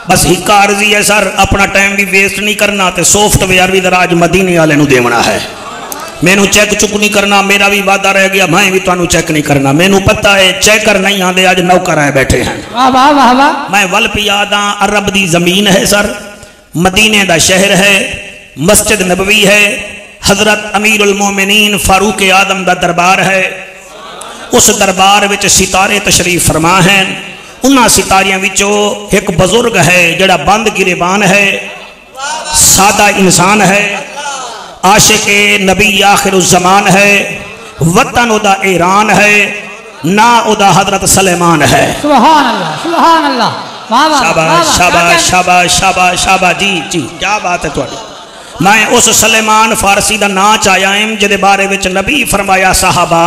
बस हिक्का अर्जी है सर, अपना टाइम भी वेस्ट नहीं करना, तो सॉफ्टवेयर भी दराज मदीने वाले नूं देवना है। मैनू चेक चुक नहीं करना, मेरा भी वादा रह गया, मैं भी तुहानू चेक नहीं करना। मैनू पता है चेकर नहीं आते, आज नौकर आए बैठे हैं। मैं वल पियादा, अरब दी जमीन है सर, मदीने दा शहर है, मस्जिद नबवी है, हजरत अमीरुल मोमिनीन फारूक आदम दा दरबार है। उस दरबार विच सितारे तशरीफ फरमा हैं। उन्हां सितारियां विचों एक बुजुर्ग है जिहड़ा बंद गिरेबान है, सादा इंसान है, आशिक़े नबी आखिरुज़्ज़मान है, वतन उदा ईरान है, ना उदा हजरत सलेमान है। सुभान अल्लाह, सुभान अल्लाह, शाबाश शाबाश शाबाश शाबाश शाबाश, जी जी क्या बात है तुहाडी। मैं उस सलेमान फारसी का नाम चाया हूं जिहदे बारे विच नबी फरमाया, साहबा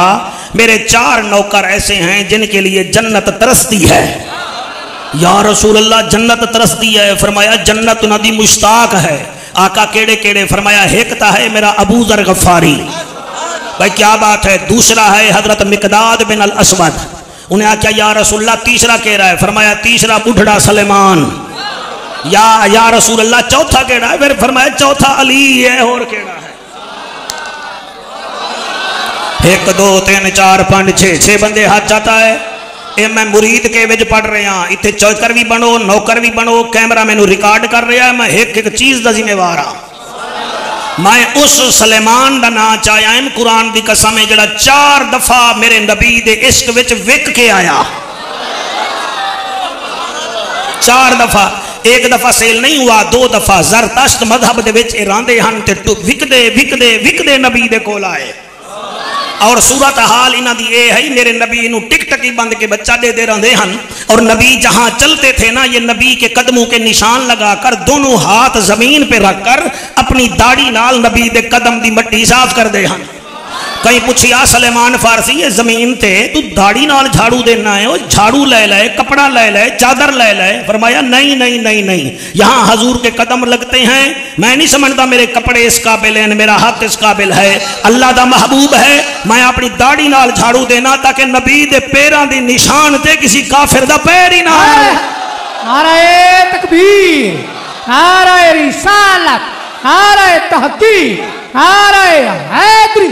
मेरे 4 नौकर ऐसे हैं जिनके लिए जन्नत तरसती है। या रसूल अल्लाह, जन्नत तरसती है? फरमाया जन्नत उन्हां दी मुश्ताक है। आका केड़े केड़े? फरमाया एक ता है मेरा अबू ज़र गफ़ारी, भाई क्या बात है। दूसरा है हजरत मिकदाद बिन अल असवद। उन्हें आख्या या रसूल अल्लाह तीसरा कह रहा है? फरमाया तीसरा बुढ़ड़ा सलेमान। या रसूल अल्लाह चौथा केड़ा है? फिर फरमाया चौथा अली है। और केड़ा है? 1 2 3 4 5 6 बंदे हाथ चाहता है। ये मैं मुरीद के विच पढ़ रहा, इतने चौकर भी बनो, नौकर भी बनो, कैमरा मैनू रिकॉर्ड कर रहा है, मैं एक एक चीज का जिम्मेवार हाँ। मैं उस सलेमान का नाम चाया हूं, कुरान की कसम है, जड़ा 4 दफा मेरे नबी दे इश्क विच विक के आया। 4 दफा, एक दफा सेल नहीं हुआ, 2 दफा ज़रतश्त मजहब दे विच इरांदे हन ते विकदे विकदे विकदे नबी दे कोल आए। और सूरत हाल इन्हां दी ये है, मेरे नबी इनू टिक टकी बंद के बच्चा दे दे रहंदे हन। और नबी जहां चलते थे ना, ये नबी के कदमों के निशान लगाकर दोनों हाथ जमीन पे रखकर अपनी दाढ़ी नाल नबी दे कदम दी मट्टी साफ कर दे हन। कहीं पूछिया सलेमान फारसी, ये जमीन ते तू दाढ़ी नाल झाड़ू देना है? वो झाड़ू ले ले, कपड़ा ले ले, चादर ले ले। फरमाया नहीं नहीं नहीं नहीं, यहाँ हजूर के कदम लगते हैं। मैं नहीं समझता मेरे कपड़े इस काबिल हैं, मेरा हाथ इस काबिल है। अल्लाह दा महबूब है, मैं अपनी दाढ़ी नाल झाड़ू देना ताकि नबी दे पैरां दी निशान ते किसी काफिर दा पैर ही ना आए। नारे तकबीर, नारे रिसालत, नारे तहकीक, नारे हैदरी।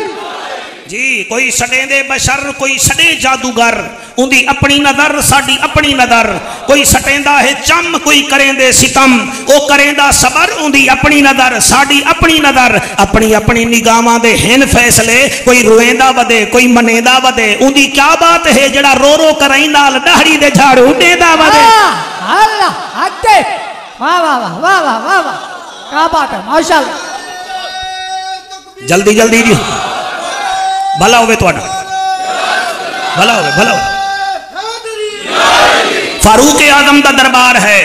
जी कोई सडेंदे बशर, कोई सडे जादूगर, उनकी अपनी नजर, साड़ी अपनी नजर। कोई सटेंदा है चम, कोई करेंदे सितम, वो करेंदा सबर, उनकी अपनी नजर, साड़ी अपनी नजर। अपनी अपनी निगाहां दे हिन फैसले, कोई रोएंदा वदे, कोई मनेंदा वदे। उनकी क्या बात है जड़ा रो रो करई नाल दाढ़ी दे झाड़ू देंदा वदे। अल्लाह अक्ते, वाह वाह वाह वाह वाह वाह वाह, क्या बात है, माशाअल्लाह। जल्दी जल्दी जी, भला होवे तुहाडा, भला होवे, भला होवे। फारूक आदम दा दरबार है,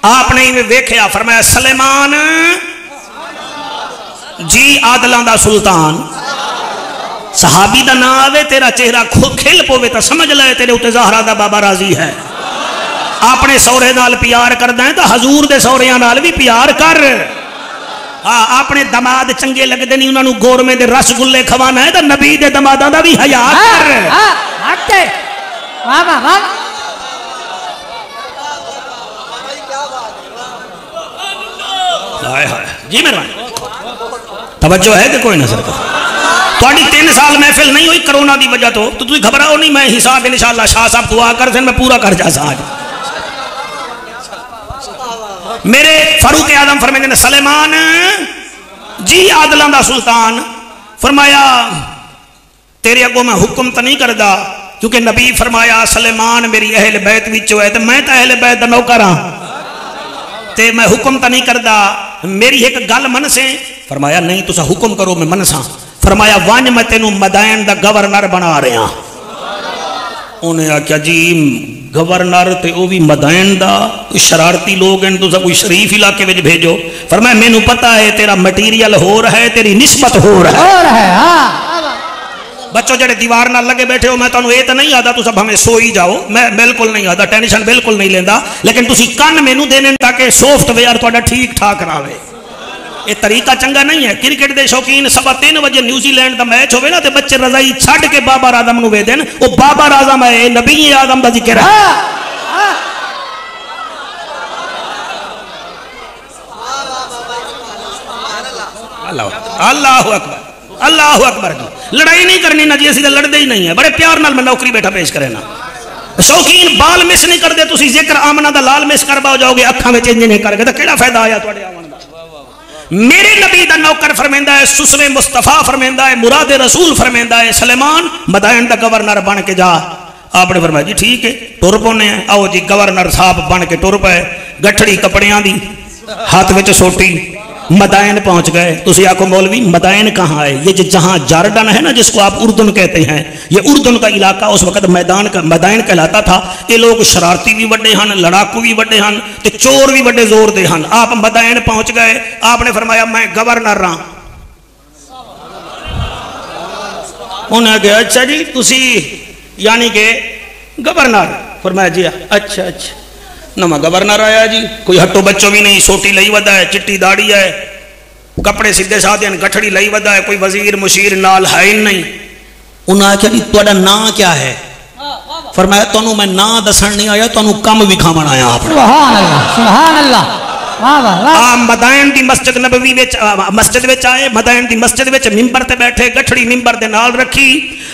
आपने इवें वेख्या। फरमाया सलेमान जी आदलां दा सुल्तान। सहाबी दा नाम आवे, तेरा चेहरा खिल पवे तो समझ ले तेरे उत्ते ज़हरा दा बाबा राजी है। अपने सौरे नाल प्यार करदा है तो हजूर दे सौरियां नाल भी प्यार कर। हाँ, अपने दमाद चंगे लगते नहीं, उन्होंने गोरमे दे रसगुल्ले खवाना है तो नबी दे दमादां दा भी हया कर। वाह वाह वाह, हाय हाय जी मेहरबान, तवज्जो है कि कोई नजर का? थोड़ी 3 साल महफिल नहीं हुई कोरोना की वजह तो तुम घबराओ नहीं, मैं हिसाब इंशाअल्लाह शाह साहब दुआ कर मैं पूरा कर जा आज। मेरे फारूक आदम फरमाते ने सलेमान जी आदलां दा सुल्तान। फरमाया तेरे अगों मैं हुक्म तो नहीं करदा, क्योंकि नबी फरमाया सलेमान मेरी अहल बैत विचों है, तो मैं तो अहल बैत दा नौकर हां, ते मैं हुक्म तो नहीं करदा, मेरी एक गल मनसे। फरमाया नहीं तुसा हुक्म करो मैं मनसा। फरमाया वंज मैं तेनू मदायन दा गवर्नर बना रहा। उन्हें आख्या जी गवर्नर ते वो भी मदायन दा, शरारती लोग हैं, तुसा कोई शरीफ इलाके में भेजो। फरमाया मैनू पता है तेरा मटीरियल हो रहा है, तेरी निस्बत हो रहा है। बच्चों जड़े दीवार नाल लगे बैठे हो, मैं तुहानू ये तो नहीं आता तुसा भावें सो ही जाओ, मैं बिल्कुल नहीं आता, टेंशन बिल्कुल नहीं लेंदा, लेकिन तुसी कन मैनू देने ताकि सॉफ्टवेयर तुहाडा ठीक ठाक रहे। ये तरीका चंगा नहीं है। क्रिकेट के शौकीन 3:15 बजे न्यूजीलैंड का मैच होवे ना, तो बच्चे रजाई छड़ के बाबर आजम नूं वेदन, वो बाबर आजम है, नबी आदम का जिक्र है। अल्लाह अकबर, अल्लाह अकबर। लड़ाई नहीं करनी ना जी, असीं तां लड़दे ही नहीं है, बड़े प्यार नाल मैं नौकरी बैठा पेश करे ना। शौकीन बाल मिस नहीं करते, तुसीं जिक्र आमना दा लाल मिस कर पाओ जाओगे, अखां विच इंज नहीं करके तो केड़ा फायदा आया तुहाडे आवन दा। मेरे नबी दा नौकर फरमांदा है, सुसरे मुस्तफा फरमांदा है, मुराद रसूल फरमांदा है, सलेमान मदाइन दा गवर्नर बन के जा। आपने फरमाया जी ठीक है, टुर पौने हैं। आओ जी गवर्नर साहब बन के टुर पे, गठड़ी कपड़ियां दी, हाथ में सोटी, मदाइन पहुंच गए। तुसी आखो मौलवी मदाइन कहाँ है? ये जहाँ जार्डन है ना, जिसको आप उर्दन कहते हैं, ये उर्दन का इलाका उस वक्त मदाइन कहलाता था। ये लोग शरारती भी बड़े हैं, लड़ाकू भी बड़े हैं, तो चोर भी बड़े जोर दे हैं। आप मदाइन पहुंच गए, आपने फरमाया मैं गवर्नर हाँ। उन्हें कहा अच्छा जी तुसी यानी कि गवर्नर? फरमाया जी अच्छा अच्छा, नवा गवर्नर आया जी, कोई हट्टो बच्चों भी नहीं, सोटी लई वदा है, चिट्टी दाढ़ी है, कपड़े सीधे साधे, गठड़ी लई वदा है, कोई वजीर मुशीर नाल है ही नहीं। उन्हें आख्या जी तुहाडा नाम क्या है? फरमाया तुहानू मैं नाम दसन नहीं आया, तुहानू कम विखावन आया। सुभान अल्लाह, सुभान अल्लाह। मदाइन दी मस्जिद नबवी विच मस्जिद विच आए, मदाइन दी मस्जिद विच मिंबर ते बैठे, गठड़ी मिंबर दे नाल रखी,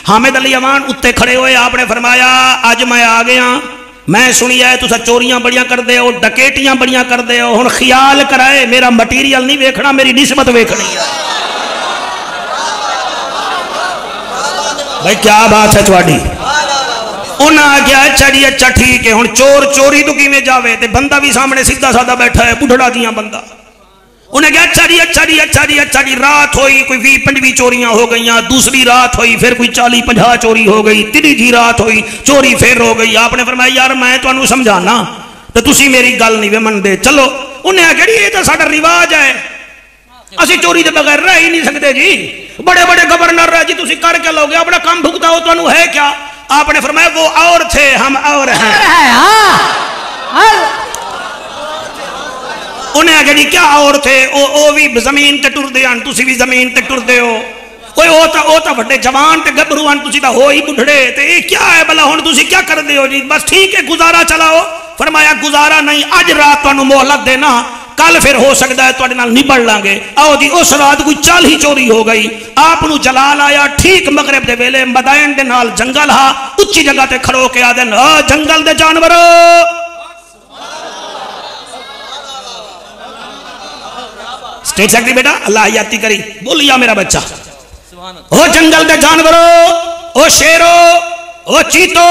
हामिद अली अवान उत्ते खड़े हुए। आपने फरमाया अज मैं आ गया, मैं सुनिया है तुसा चोरियां बड़ियां करदे हो, डकैतियां बड़ियां करदे हो, हुण ख्याल कराए मेरा मटीरियल नहीं वेखना, मेरी निस्बत वेखनी है। भाई क्या बात है तुहाडी? उन्हें आख्या अच्छा जी अच्छा ठीक है, हुण चोर चोरी तो किवें जावे, ते बंदा भी सामने सीधा साधा बैठा है, बुढ़ड़ा दियां बंदा। उन्हें कहा अच्छा जी अच्छा जी अच्छा जी अच्छा जी। रात होई, कोई 20-25 चोरियां हो गई, दूसरी रात होई, फिर कोई 40-50 चोरी हो गई, तीजी रात होई, चोरी फिर हो गई। आपने फरमाया यार मैं तुहानू समझाना तो तुसी मेरी गल नहीं वे मनदे, चलो। उन्हें आख्या ये तो साडा रिवाज है, असीं चोरी के बगैर रह ही नहीं सकते जी, बड़े बड़े गवर्नर है जी, तुसी कर क्या लोगे, अपना काम भुगताओ, तुहानू है क्या? आपने फरमाया वो और थे, हम और हैं। उन्हें आगे जी क्या और थे? ओ भी जमीन ते टुरदे हैं, तुसी भी जमीन ते टुरदे हो। कोई ओ तो बड़े जवान ते गभरू हैं, तुसी तो हो ही बुढ़ड़े, ते ये क्या है भला? हुण तुसी क्या करदे हो जी? बस ठीक है गुजारा चलाओ। फरमाया गुजारा नहीं, अज रात तुहानू मोहलत देना, कल फिर हो सकता है तुहाडे नाल निबड़ लांगे। आओ जी उस रात कोई 40 चोरी हो गई, आपनू जलाल आया, ठीक मगरिब दे वेले मदाइन दे नाल जंगल हा, उच्ची जगह ते खड़ो के आदन जंगल दे जानवरों। स्टेट सेक्रेटरी बेटा अल्लाह हयाती करी, बोलिया मेरा बच्चा। ओ जंगल दे जानवरों, ओ शेरो, ओ चीतो,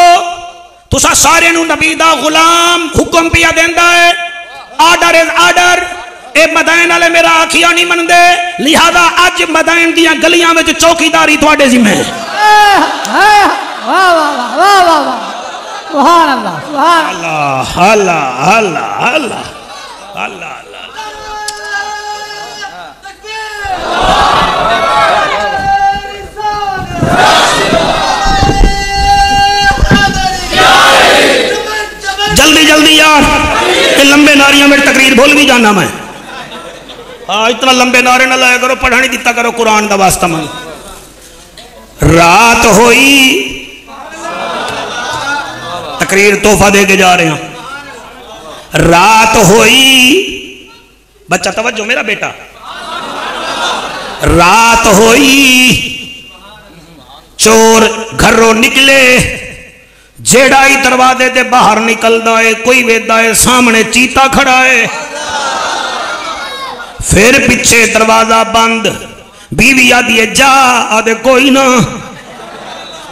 तुसा सारे नू नबी दा गुलाम हुक्म पिया देंदा है, order is order. A Madain वाले मेरा आखिया नहीं मनदे, लिहाजा अज मदाइन दियां गलियां विच चौकीदारी तुहाडे जिम्मे है। सुभान अल्लाह, सुभान अल्लाह अल्लाह अल्लाह अल्लाह अल्लाह। जल्दी जल्दी यार, ये लंबे नारियां में तकरीर भूल भी जाना मैं। हाँ इतना लंबे नारे ना लाया करो, पढ़ा नहीं दिता करो कुरान का वास्ता मन। रात होई, तकरीर तोहफा दे के जा रहे हैं। रात होई, बच्चा तवज्जो मेरा बेटा, रात होई, चोर घरों निकले, जेड़ा ही दरवाजे ते बाहर निकलदा है कोई वेदा है सामने चीता खड़ा है, फिर पीछे दरवाजा बंद, बीवी आदि है जा, आदे कोई ना,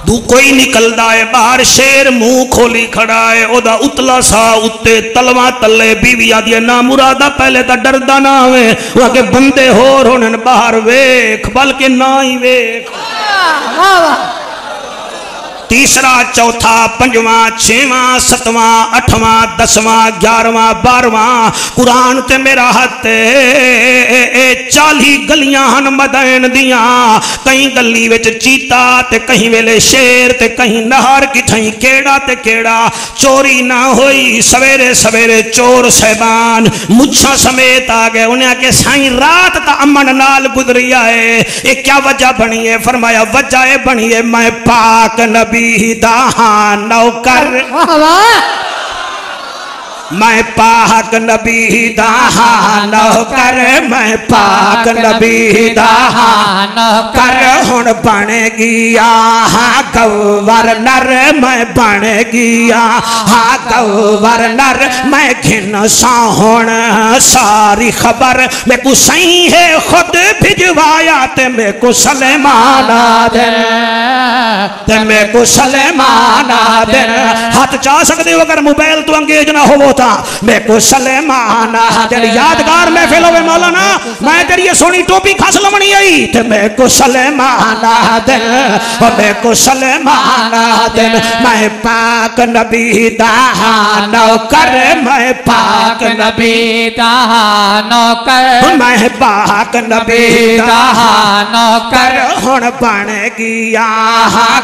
तू कोई निकलदा है बाहर, शेर मुंह खोली खड़ा है, ओदा उतला सा उत्ते तलवा तले, बीवी आदि है ना मुरादा पहले तो डरदा ना होवे, वहां के बंदे होर होने बाहर वेख, बल्कि ना ही वेख। तीसरा चौथा पंजवा छेवा सतवां अठवां दसवां 11वां 12वां कुरान ते मेरा हथ 40 गलियां हन मदाइन दियां, कहीं गली विच चीता ते कहीं वेले शेर ते कहीं नहर, किथई केड़ा ते केड़ा। चोरी ना होई, सवेरे सवेरे चोर साहबान मुच्छा समेत आ गए। उन्हें आके साईं रात ता अमन नाल गुजरी आए, ये क्या वजह बनी है? फरमाया वजह बनी है मैं पाक नबी नौकर, میں پاک نبی دا نوکر میں پاک نبی دا نوکر ہن بن گیا گورنر میں بن گیا گورنر میں گھن سا ہن ساری خبر میں کو سائیں ہے خود بھجوایا تے میں کو سلیمان دن تے میں کو سلیمان دن ہاتھ چاہ سکتے ہو اگر موبائل تو انگیج نہ ہو تا میں کو سلیمان دن یادگار محفل ہوئے مولانا میں تیری یہ سونی ٹوپی کھاس لمنی آئی تے میں کو سلیمان دن میں کو سلیمان دن میں پاک نبی دا نوکر میں پاک نبی دا نوکر میں پاک نبی دا نوکر ہن بن گیا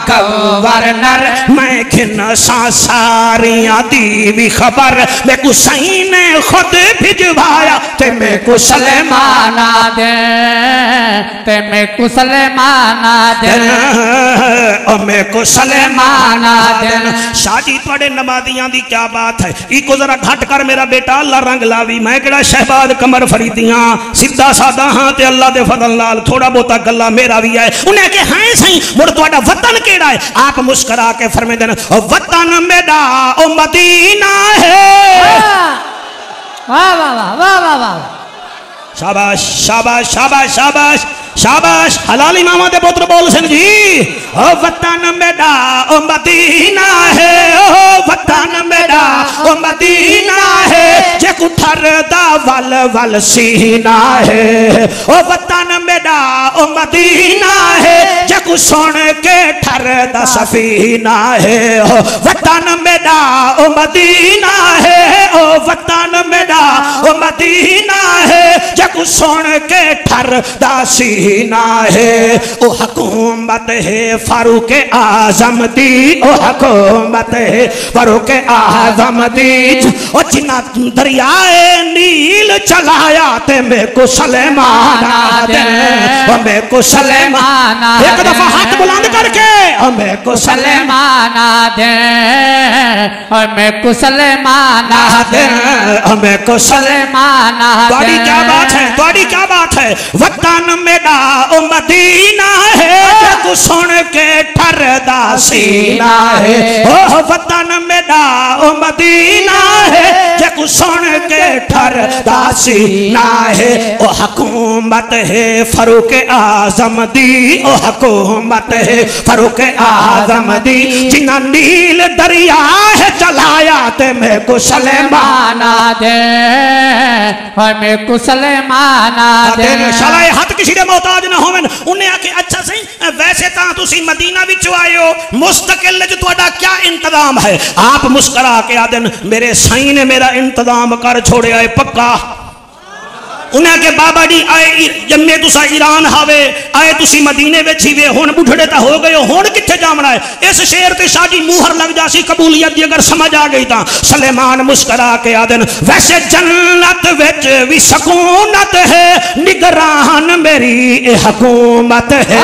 گورنر میں گھن سا ساریاں دی بھی خبر میں کو سائیں نے خود بھجوایا تے میں کو سلیمان دے تے میں کو سلیمان دے میں کو سلیمان دے شاہ جی توڑے نمازیاں دی کیا بات ہے ایک ذرا گھٹ کر میرا بیٹا اللہ رنگ لاوی میں کڑا شہباد کمر فریدیاں سدھا سادہ ہاں تے اللہ دے فضل نال تھوڑا بہتا گلا میرا بھی ہے انہیں کہ ہائیں سائیں مڑ تو اڈا وطن کیڑا ہے آپ مسکرا کے فرمے دینا وطن میرا او مدینہ ہے واہ واہ واہ واہ واہ شاباش شاباش شاباش شاباش شاباش حلال امامہ دے پتر بول سن جی او وطن میرا او مدینہ ہے او وطن میرا او مدینہ ہے جے کو تھر دا ول ول سینہ ہے او وطن میرا او مدینہ ہے جے کو سن کے تھر دا سفینہ ہے او وطن میرا او مدینہ ہے او وطن میرا او مدینہ ہے جے کو سن کے تھر دا سینہ ہے او حکومت ہے فاروق اعظم دی او حکومت ہے فاروق اعظم دی او جنہ دریائے نیل چلایا تے میں کو سلیمان دے او میں کو سلیمان ایک دفعہ ہاتھ بلند کر کے او میں کو سلیمان دے او میں کو سلیمان دے او میں کو سلیمان دے توڑی کیا بات ہے توڑی کیا بات ہے وطن میرا او مدینہ ہے جگ سن کے ٹھر دا سینہ ہے او وطن میرا او مدینہ ہے جگ سن کے ٹھر دا سینہ ہے او حکومت ہے فاروق اعظم دی او حکومت ہے فاروق اعظم دی جنہ نیل دریا ہے چلایا تے میں کو سلیمان دے میں کو سلیمان دے شلائے ہاتھ کسی دے محتاج نہ ہوئن انہیں آکے اچھا سہی ویسے تاں تُسی مدینہ بھی چوائے ہو مستقل جو توڑا کیا انتظام ہے آپ مسکرا کے آدن میرے سائیں نے میرا انتظام کر چھوڑے آئے پکا انہیں کہ بابا جی آئے جمعے تُسا ایران ہاوے آئے تُسی مدینے ویچھی وے ہون بڑھڑے تا ہو گئے ہون کتھے جامنا ہے اس شیر تے شاہ جی موہر لگ جاسی قبولیت دی اگر سمجھ آگئی تا سلیمان مسکرا کے آدن ویسے جنت ویچ وی سکونت ہے نگران میری اے حکومت ہے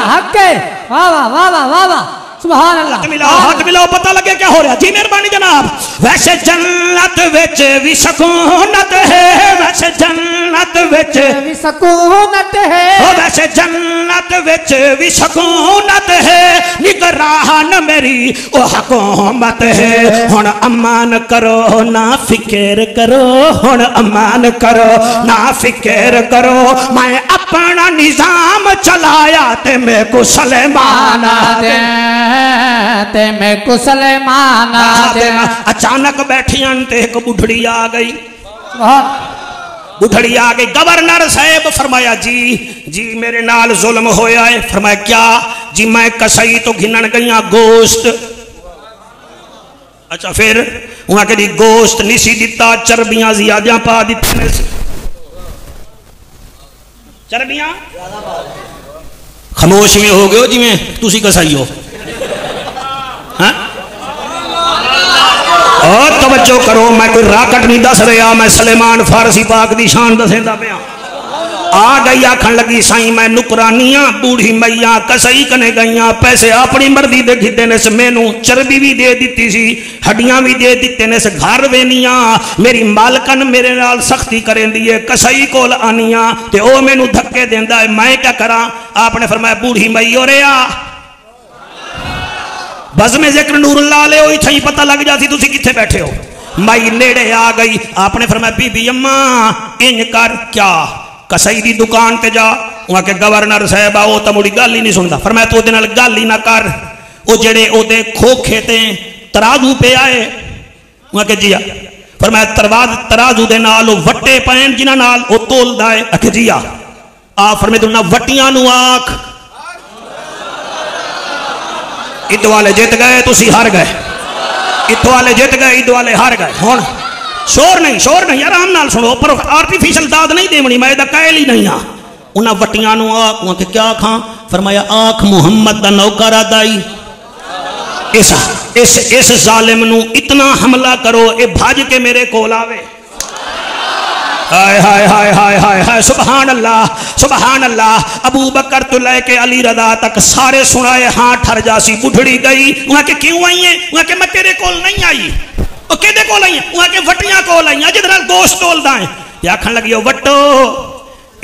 حق ہے واہ واہ واہ واہ واہ سبحان اللہ ہاتھ ملاؤ پتہ لگے کیا ہو رہا جی مہربانی جناب ویسے جنت وچ وی سکونت ہے ویسے جنت وچ وی سکونت ہے ویسے جنت وچ وی سکونت ہے نگران میری او حکومت ہے ہن امان کرو نہ فکر کرو ہن امان کرو نہ فکر کرو میں اپنا نظام چلایا تے میں کو سلیمان دے تے میں کو سلیمان دے اچانک بیٹھی انتے ایک بڑھڑی آگئی بڑھڑی آگئی گورنر صاحب فرمایا جی میرے نال ظلم ہویا ہے فرمایا کیا جی میں کسائی تو گھنن گئیاں گوشت اچھا پھر وہاں کہ دی گوشت نسی دیتا چربیاں زیادیاں پا دیتا چربیاں خاموش میں ہو گئے ہو جی میں تُسی کسائی ہو اور توجہ کرو میں کوئی راکٹ نہیں دس رہا میں سلیمان فارسی پاک دی شان دسیں دا پیا आ गई आखन लगी साईं मैं नुकरानियां बूढ़ी मैया कसई कने गईयां पैसे अपनी मर्जी दे खिदे ने मैनू चरबी भी दे दी सी हड्डियां भी दे दिते ने घर वेनियां मेरी मालकन मेरे नाल सख्ती करेंदी है कसई कोल आनियां ते ओ मैनू धक्के देंदा है मैं क्या करा आपने फरमाया बूढ़ी मई ओरे आ बज़्म ज़िक्र नूरुल्लाह ले ओ इत्थे ही पता लग जासी तुसी किथे बैठे हो मई नेड़े आ गई आपने फरमाया बीबी अम्मा इंज कर क्या कसई दी दुकान ते जा वहां के गवर्नर साहब आओ तो मुड़ी गल ही नहीं सुनता फरमाया तू ओदे नाल गल ही ना कर ओ जेड़े ओदे खोखे ते तराजू पे आए वहां के जिया फरमाया तराजू दे नाल वट्टे पैन जिन्हां नाल ओ तोलदा है अखे जिया आ फरमाया तू ना वट्टियां नु आख ईद वाले जित गए तुसी हार गए ईद वाले जित गए ईद वाले हार गए हुण शोर नहीं आराम नाल सुनो पर आर्टिफिशियल दाद नहीं देवनी मैं कहल ही नहीं हाँ उन्हें वटियां आख क्या खां फरमाया आख मुहम्मद दा नौकर आदाई इस जालिम नू इतना हमला करो ये भज के मेरे कोल आवे हाय हाय हाय हाय हाय हाय सुभान अल्लाह अबू बकर तो लेके अली रदा तक सारे सुनाए हाँ ठर जासी बुढ़ड़ी गई वहां के क्यों आई है वहां के मैं तेरे कोल नहीं आई केदे कोल आई वहां के वटियां कोल आई जिद नाल गोश्त तोलदा है आखन लगी वटो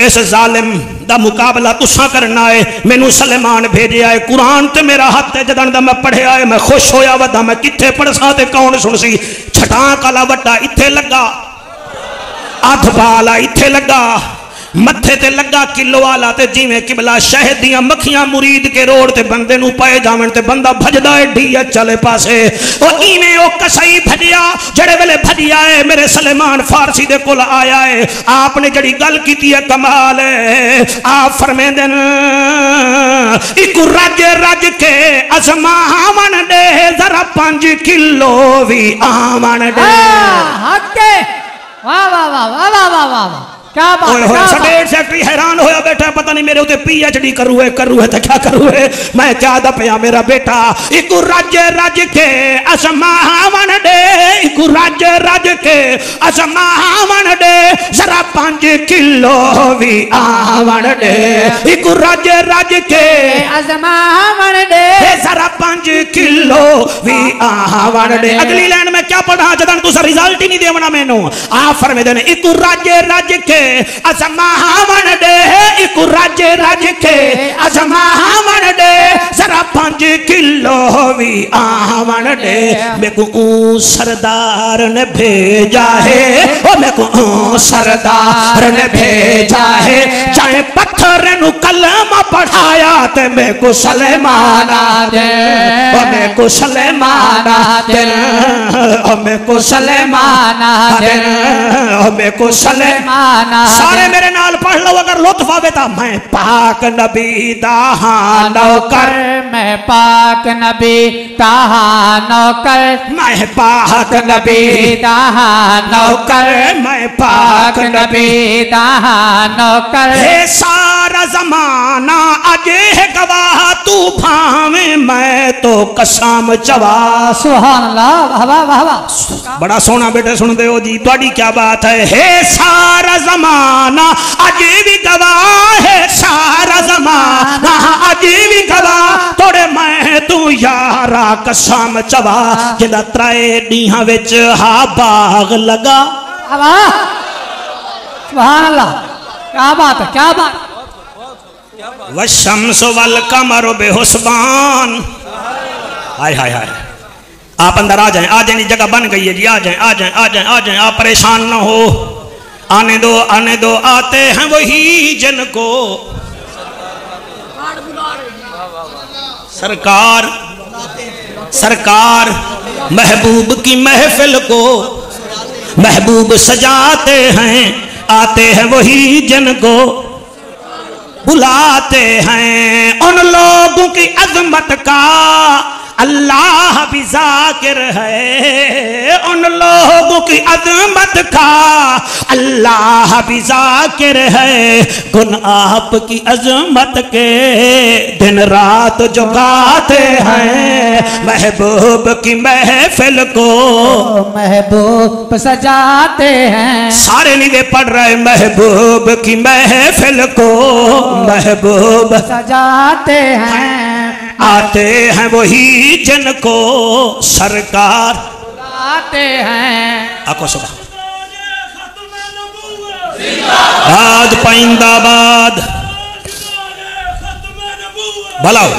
इस जालिम दा मुकाबला तुसा करना है मैनू सलेमान भेजिया है कुरान ते मेरा हाथ है जदन दा मैं पढ़िया है मैं खुश होया वदा मैं किथे पढ़सा ते कौन सुनसी छटाक वाला वट्टा इत्थे लगा अध बाला इत्थे लगा मथे ते लगा किलो वाला ते जिवें किबला शहद दियां मक्खियां मुरीद के रोड ते बंदे नू पाए जावन ते बंदा भजदा है ढीया चले पासे ओ इवें ओ कसई भजिया जड़े वेले भजिया है मेरे सलेमान फारसी दे कोल आया है आपने जड़ी गल कीती है कमाल है आप फरमांदे न इक रज के अजमावन दे जरा 5 किलो भी आवन दे हक वाह वाह वाह वाह वाह वाह वाह क्या बात स्टेट सेक्रेटरी हैरान होया बैठा पता नहीं मेरे उते पीएचडी करू है तो क्या करू है मैं क्या दपया मेरा बेटा एक रज के असमावन दे एक रज के असमावन दे जरा 5 किलो भी आवन दे एक रज के असमावन दे जरा 5 किलो भी आवन दे अगली लाइन में क्या पढ़ा जदन तुसा रिजल्ट ही नहीं देवना मैनू आ फरमाते ने एक रज के असमावन दे एक रज के असमावन दे जरा 5 किलो भी आवन दे मेरे को सरदार ने भेजा है ओ मेरे को सरदार ने भेजा है चाहे पत्थर नु कलमा पढ़ाया ते मेरे को सलेमाना दे ओ मेरे को सलेमाना दे ओ मेरे को सलेमाना दे ओ मेरे को सलेमाना सारे मेरे नाल पढ़ लो अगर लुत्फ आवे ता मैं पाक नबी दा नौकर मैं पाक नबी दा नौकर मैं पाक नबी दा नौकर मैं पाक नबी दा नौकर हे सारा जमाना अजे है गवाह तू भावे मैं तो कसम चवा सुभान अल्लाह वाह वाह वाह बड़ा सोना बेटे सुन दे हो जी ਤੁਹਾਡੀ क्या बात है हे सारा जमाना अजे भी गवाह है सारा जमाना अजे भी गवाह तोड़े मैं तू यारा कसम चवा जिदा 3 डीहां विच हा बाग लगा सुभान अल्लाह क्या बात है क्या बात वशम्स वल कमर बेहुस्बान हाय हाय हाय आप अंदर आ जाए जगह बन गई है जी आ जाए आप परेशान ना हो आने दो आते हैं वही जिनको सरकार महबूब की महफिल को महबूब सजाते हैं आते हैं वही जिनको बुलाते हैं उन लोगों की अजमत का अल्लाह भी ذاکر ہے ان لوگوں کی عظمت کا اللہ بھی ذاکر ہے کن آپ کی عظمت کے دن رات جو گاتے ہیں محبوب کی محفل کو محبوب سجاتے ہیں سارے نیوے پڑھ رہے محبوب کی محفل کو محبوب سجاتے ہیں آتے ہیں وہی جن کو سرکار آتے ہیں آقا صبح باد پائندہ باد بھلاؤ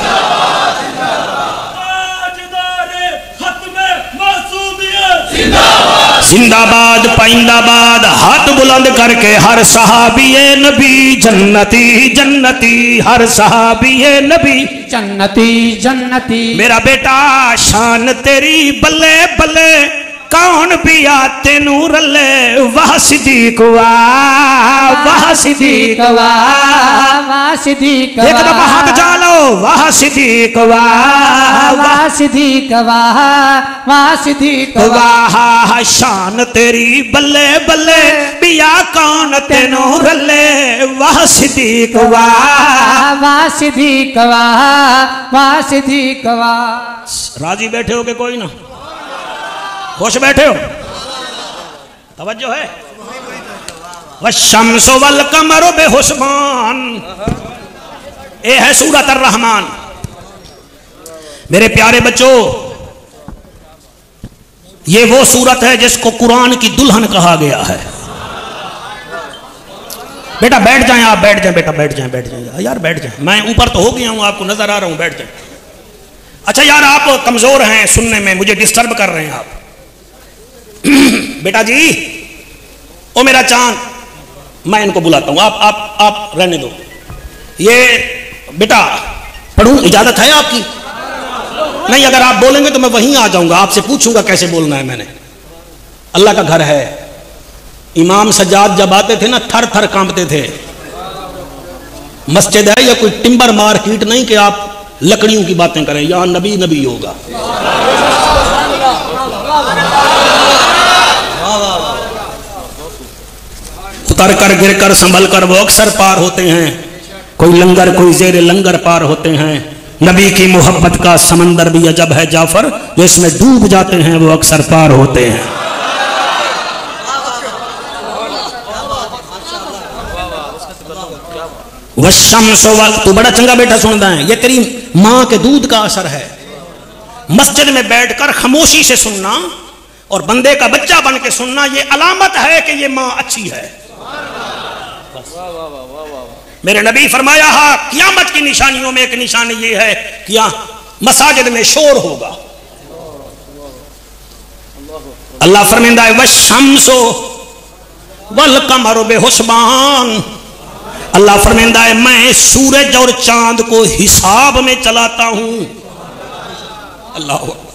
زندہ باد پائندہ باد ہاتھ بلند کر کے ہر صحابی نبی جنتی جنتی ہر صحابی نبی جنتی جنتی میرا بیٹا شان تیری بلے بلے کون بھی آتے نور لے واہ صدیق واہ صدیق واہ صدیق ایک دفعہ ہاتھ جالو واہ صدیق واہ صدیق واہ صدیق واہ شان تیری بلے بلے بیا کون تے نور لے واہ صدیق واہ صدیق واہ صدیق واہ راضی بیٹھے ہو کہ کوئی نہ خوش بیٹھے ہو توجہ ہے والشمس والقمر بحسبان اے ہے سورۃ الرحمن میرے پیارے بچوں یہ وہ سورت ہے جس کو قرآن کی دلہن کہا گیا ہے بیٹا بیٹھ جائیں آپ بیٹھ جائیں بیٹا بیٹھ جائیں یار بیٹھ جائیں میں اوپر تو ہو گیا ہوں آپ کو نظر آ رہا ہوں بیٹھ جائیں اچھا یار آپ کمزور ہیں سننے میں مجھے ڈسٹرب کر رہے ہیں آپ بیٹا جی او میرا چاند میں ان کو بلاتا ہوں آپ رہنے دو یہ بیٹا پڑھوں اجازت ہے آپ کی نہیں اگر آپ بولیں گے تو میں وہیں آ جاؤں گا آپ سے پوچھوں گا کیسے بولنا ہے میں نے اللہ کا گھر ہے امام سجاد جب آتے تھے نا تھر تھر کانپتے تھے مسجد ہے یا کوئی ٹمبر مارکیٹ نہیں کہ آپ لکڑیوں کی باتیں کریں یہاں نبی نبی ہوگا اتر کر گر کر سنبھل کر وہ اکثر پار ہوتے ہیں کوئی لنگر کوئی زیر لنگر پار ہوتے ہیں نبی کی محبت کا سمندر بھی عجب ہے جعفر جو اس میں ڈوب جاتے ہیں وہ اکثر پار ہوتے ہیں والشمس تو بڑا چنگا بیٹا سنتا ہے یہ تیری ماں کے دودھ کا اثر ہے مسجد میں بیٹھ کر خاموشی سے سننا اور بندے کا بچہ بن کے سننا یہ علامت ہے کہ یہ ماں اچھی ہے میرے نبی فرمایا قیامت کی نشانیوں میں ایک نشانی یہ ہے کہ مساجد میں شور ہوگا اللہ فرمائندہ ہے والشمس والقمر بحسبان اللہ فرمائندہ ہے میں سورج اور چاند کو حساب میں چلاتا ہوں اللہ اکبر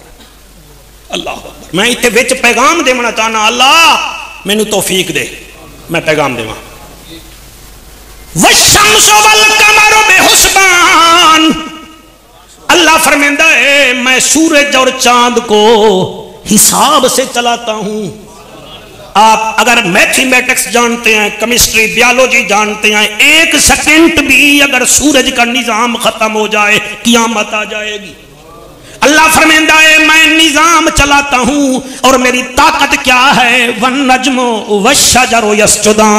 اللہ اکبر میں اتنے وچ پیغام دینا چاہنا اللہ مینوں توفیق دے میں پیغام دے والشمس والقمر بحسبان اللہ فرمائندہ ہے میں سورج اور چاند کو حساب سے چلاتا ہوں آپ اگر میتھمیٹکس جانتے ہیں کیمسٹری بیالوجی جانتے ہیں ایک سیکنڈ بھی اگر سورج کا نظام ختم ہو جائے قیامت آ جائے گی اللہ فرمائندہ ہے میں نظام چلاتا ہوں اور میری طاقت کیا ہے والنجم والشجر یسجدان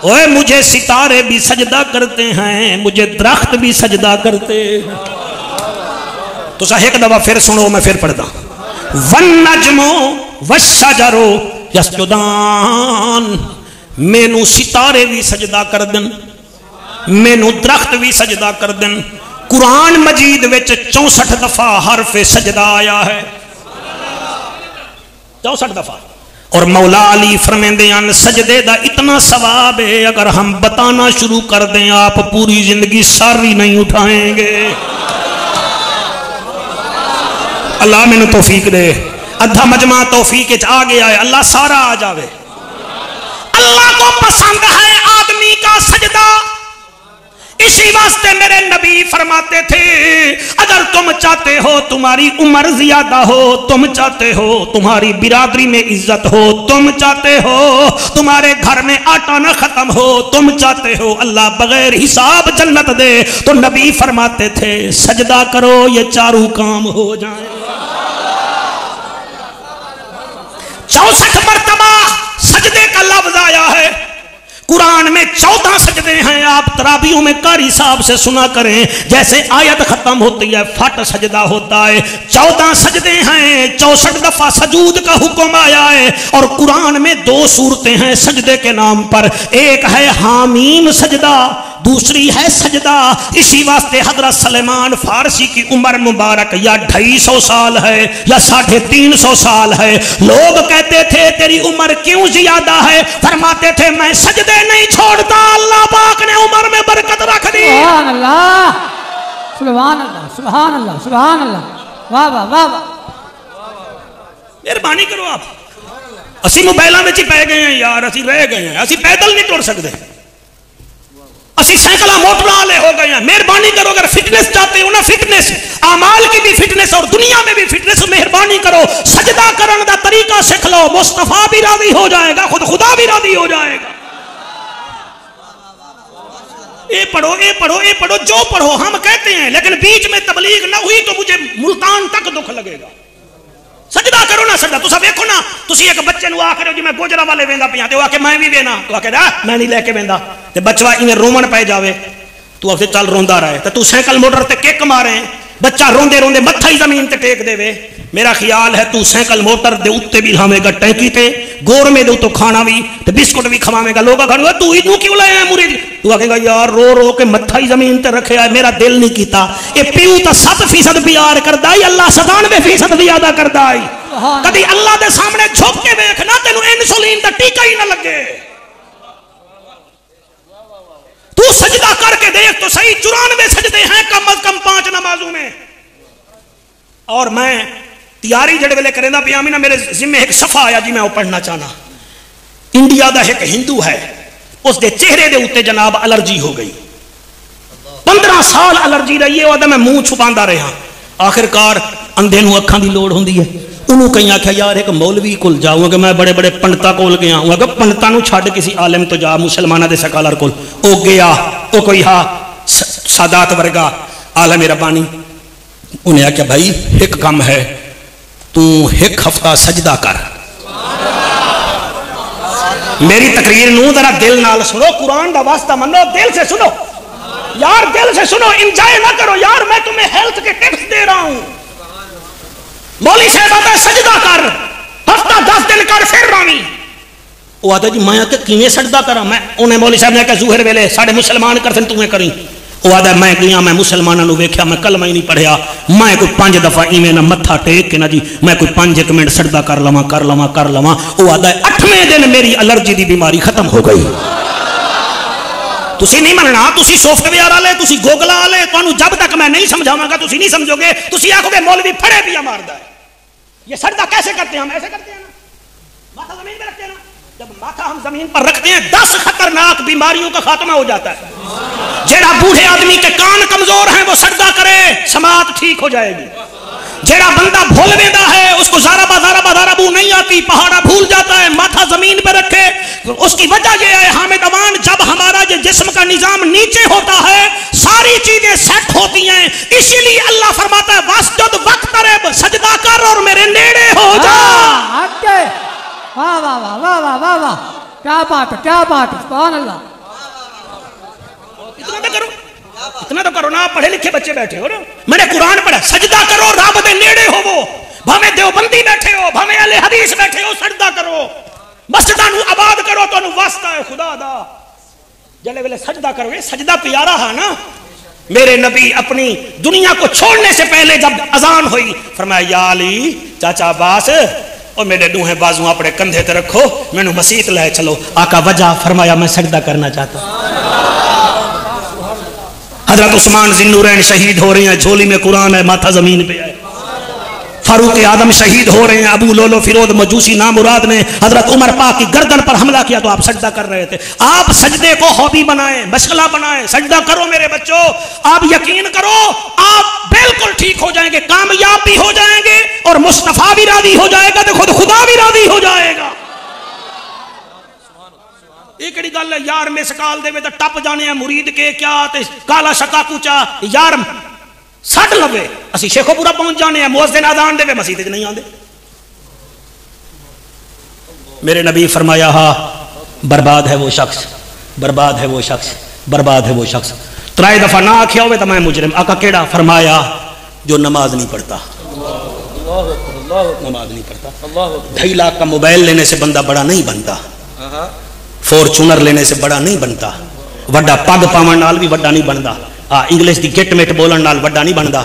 اوے مجھے ستارے بھی سجدہ کرتے ہیں مجھے درخت بھی سجدہ کرتے ہیں تو ایک دفعہ پھر سنو میں پھر پڑھتا والنجم والشجر یسجدان مینوں ستارے بھی سجدہ کر دن مینوں درخت بھی سجدہ کر دن قرآن مجید وچ 64 دفعہ حرف سجدہ آیا ہے 64 دفعہ اور مولا علی فرمیندے ہیں سجدے دا اتنا ثواب ہے اگر ہم بتانا شروع کر دیں آپ پوری زندگی ساری نہیں اٹھائیں گے اللہ میں نے توفیق دے ادھا مجمع توفیق آ گیا ہے اللہ سارا آ جاوے اللہ کو پسند ہے آدمی کا سجدہ اسی واسطے میرے نبی فرماتے تھے اگر تم چاہتے ہو تمہاری عمر زیادہ ہو، تم چاہتے ہو تمہاری برادری میں عزت ہو، تم چاہتے ہو تمہارے گھر میں آٹا نہ ختم ہو، تم چاہتے ہو اللہ بغیر حساب جنت دے، تو نبی فرماتے تھے سجدہ کرو یہ چاروں کام ہو جائیں۔ 64 مرتبہ سجدے کا لفظ آیا ہے، قرآن میں 14 سجدے ہیں، آپ تراویحوں میں قاری صاحب سے سنا کریں، جیسے آیت ختم ہوتی ہے فٹ سجدہ ہوتا ہے، 14 سجدے ہیں، 64 دفعہ سجود کا حکم آیا ہے، اور قرآن میں 2 صورتیں ہیں سجدے کے نام پر، ایک ہے حامیم سجدہ، دوسری ہے سجدہ۔ اسی واسطے حضرت سلیمان فارسی کی عمر مبارک یا 250 سال ہے یا 350 سال ہے، لوگ کہتے تھے تیری عمر کیوں زیادہ ہے، فرماتے تھے میں سجدے نہیں چھوڑتا، اللہ پاک نے عمر میں برکت رکھ دی۔ سبحان اللہ سبحان اللہ سبحان اللہ سبحان اللہ، واہ واہ واہ واہ، مہربانی کرو آپ، اسی موبائلاں وچ ہی پے گئے ہیں یار، اسی رہ گئے ہیں، اسی پیدل نہیں ٹر سکتے، اسی سائیکلاں موٹر والے ہو گئے ہیں۔ مہربانی کرو اگر فٹنس چاہتے ہو نا، فٹنس اعمال کی بھی فٹنس اور دنیا میں بھی فٹنس، مہربانی کرو سجدہ کرنے دا طریقہ سیکھ لو، مصطفیٰ بھی راضی ہو جائے گا، خود خدا بھی راضی ہو جائے گا۔ اے پڑھو اے پڑھو اے پڑھو، جو پڑھو ہم کہتے ہیں، لیکن بیچ میں تبلیغ نہ ہوئی تو مجھے ملتان تک دکھ لگے گا۔ سجدہ کرو نا سجدہ، تسا ویکھو نا، تسی ایک بچے نو آکھو جی میں گوجرا والے ویندا پیاں تے او آکھے میں بھی وینا، تو آکھے نا میں نہیں لے کے ویندا، تے بچہ ایویں رومن پے جاوے، تو آکھے چل روندا رہے، تے تو سائیکل موٹر تے کک مارے، بچہ روندے روندے متھا ہی زمین تے ٹیک دے وے۔ میرا خیال ہے تو سائیکل موٹر دے اوتے بھی لاویں گا ٹینکی تے، گورمے دے تو کھانا بھی تے بسکٹ بھی کھواویں گا، لوگ آکھن تو اینو کیوں لے آیا مرید، تو آکھے گا یار رو رو کے متھا ہی زمین تے رکھیا ہے، میرا دل نہیں کیتا۔ اے پیو تا 7% پیار کردا ہے، اللہ 97% بھی ادا کردا ہے۔ کدی اللہ دے سامنے جھک کے ویکھنا تینوں انسولین دا ٹیکا ہی نہ لگے۔ تو سجدہ کر کے دیکھ تو صحیح، 94 سجدے ہیں کم از کم 5 نمازوں میں۔ اور میں تیاری جڑے ویلے کریندا پیا میں نا، میرے ذمہ ایک صفحہ آیا جی میں وہ پڑھنا چاہنا۔ انڈیا دا ایک ہندو ہے، اس دے چہرے دے اوتے جناب الرجی ہو گئی، 15 سال الرجی رہی ہے، وہ میں منہ چھپاندا رہا، آخر کار اندھے نو اکھاں دی لوڑ ہوندی ہے، انہوں کہیں آکھا یار ایک مولوی کول جاؤں کہ میں بڑے بڑے پنڈتا کول گیا ہوں، اگر پنڈتا نو چھاڑ کسی عالم تو جا، مسلمانہ دے سکالر کول، او گیا، او کوئی ہاں سادات ورگا عالم ربانی، انہیں آکھا بھائی ایک کام ہے، تو ایک ہفتہ سجدہ کر، میری تقریر نو ذرا دل نال سنو، قرآن دا واسطہ منو، دل سے سنو یار، دل سے سنو، انجوائے نہ کرو یار، میں تمہیں ہیلتھ کے ٹپس دے رہا ہوں۔ مولی صاحب آتا ہے سجدہ کر، ہفتہ 10 دن کر پھر رامی، وہ آتا ہے جی میں کہ کیویں سجدہ کرا، میں انہیں مولی صاحب نے کہا ظہر ویلے ساڑھے مسلمان کرتے ہیں تمہیں کریں، وہ آتا ہے میں گیا، میں مسلمانوں ویکھیا، میں کلمہ ہی نہیں پڑھیا، میں کوئی 5 دفعہ ایویں نہ متھا ٹیک کے نہ جی میں کوئی 5 منٹ سجدہ کر لواں، وہ آتا ہے 8ویں دن میری الرجی دی بیماری ختم ہو گئی۔ تسی نہیں مننا، تسی سافٹ ویئر والے، تسی گوگل والے، تانوں جب تک میں نہیں سمجھاواں گا تسی نہیں سمجھو گے، تسی آکھو گے مولوی پھڑے پیا ماردا ہے۔ یہ سجدہ کیسے کرتے ہیں؟ ہم ایسے کرتے ہیں نا، ماتھا زمین پہ رکھتے ہیں نا، جب ماتھا ہم زمین پر رکھتے ہیں 10 خطرناک بیماریوں کا خاتمہ ہو جاتا ہے۔ جیڑا بوڑھے آدمی کے کان کمزور ہیں وہ سجدہ کرے، سماعت ٹھیک ہو جائے گی۔ جیڑا بندہ بھول ویندا ہے، اس کو زارا بازارا بو نہیں آتی، پہاڑا بھول جاتا ہے، ماتھا زمین پہ رکھے، اس کی وجہ یہ ہے حامد اوان، جب ہمارا یہ جسم کا نظام نیچے ہوتا ہے ساری چیزیں سیٹ ہوتی ہیں، اسی لیے اللہ فرماتا ہے واسجد واقترب، سجدہ کر اور میرے نیڑے ہو جا۔ واہ واہ واہ واہ واہ واہ واہ، کیا بات ہے کیا بات ہے، سبحان اللہ۔ اتنا تو کرو نا، پڑھے لکھے بچے بیٹھے ہو نا، میں نے قرآن پڑھا، سجدہ کرو رب دے نیڑے ہو، وہ بھامے دیوبندی بیٹھے ہو، بھامے اہل حدیث بیٹھے ہو، سجدہ کرو، مسجدہ نو آباد کرو، تو انو واسطہ ہے خدا دا، جلے ویلے سجدہ کرو گے، سجدہ پیارا ہے نا۔ میرے نبی اپنی دنیا کو چھوڑنے سے پہلے جب اذان ہوئی فرمایا یا علی چاچا عباس، اور میرے دوہیں بازوں اپنے کندھے تے رکھو، میں نو مسیت لے چلو۔ آقا وجہ فرمایا میں سجدہ کرنا چاہتا ہوں۔ حضرت عثمان ذی النورین شہید ہو رہے ہیں، جھولی میں قرآن ہے، ماتھا زمین پہ ہے، फारूक आदम शहीद हो रहे हैं, अबू लोलो फिरोज मजूसी नामुराद ने हजरत उमर पाक की गर्दन पर हमला किया तो आप सजदा कर रहे थे। आप सजदे को हॉबी बनाएं, मशगला बनाएं, सजदा करो मेरे बच्चों। आप यकीन करो आप बिल्कुल ठीक हो जाएंगे, कामयाब भी हो जाएंगे और मुस्तफा भी राजी हो जाएगा तो खुद खुदा भी राजी हो जाएगा। एक गल है यार मिसकाल दे तो टप जाने मुरीद के क्या ते काला शका कुचा यार सट लवे असी शेखोपुरा पहुंच जाने हैं, मुअज्जिन अजान देवे मस्जिद च नहीं आंदे। मेरे नबी फरमाया हा बर्बाद है वो शख्स, बर्बाद है वो शख्स, बर्बाद है वो शख्स। 3 दफा ना आख्या हो तो मैं मुजरिम। आका केड़ा? फरमाया जो नमाज नहीं पढ़ता, नमाज नहीं पढ़ता। 2.5 लाख का मोबाइल लेने से बंदा बड़ा नहीं बनता, फॉर्चूनर लेने से बड़ा नहीं बनता, वड्डा पग पावन नाल भी वड्डा नहीं बनता, इंग्लिश की गिट मिट बोलन नाल वड्डा नहीं बनता।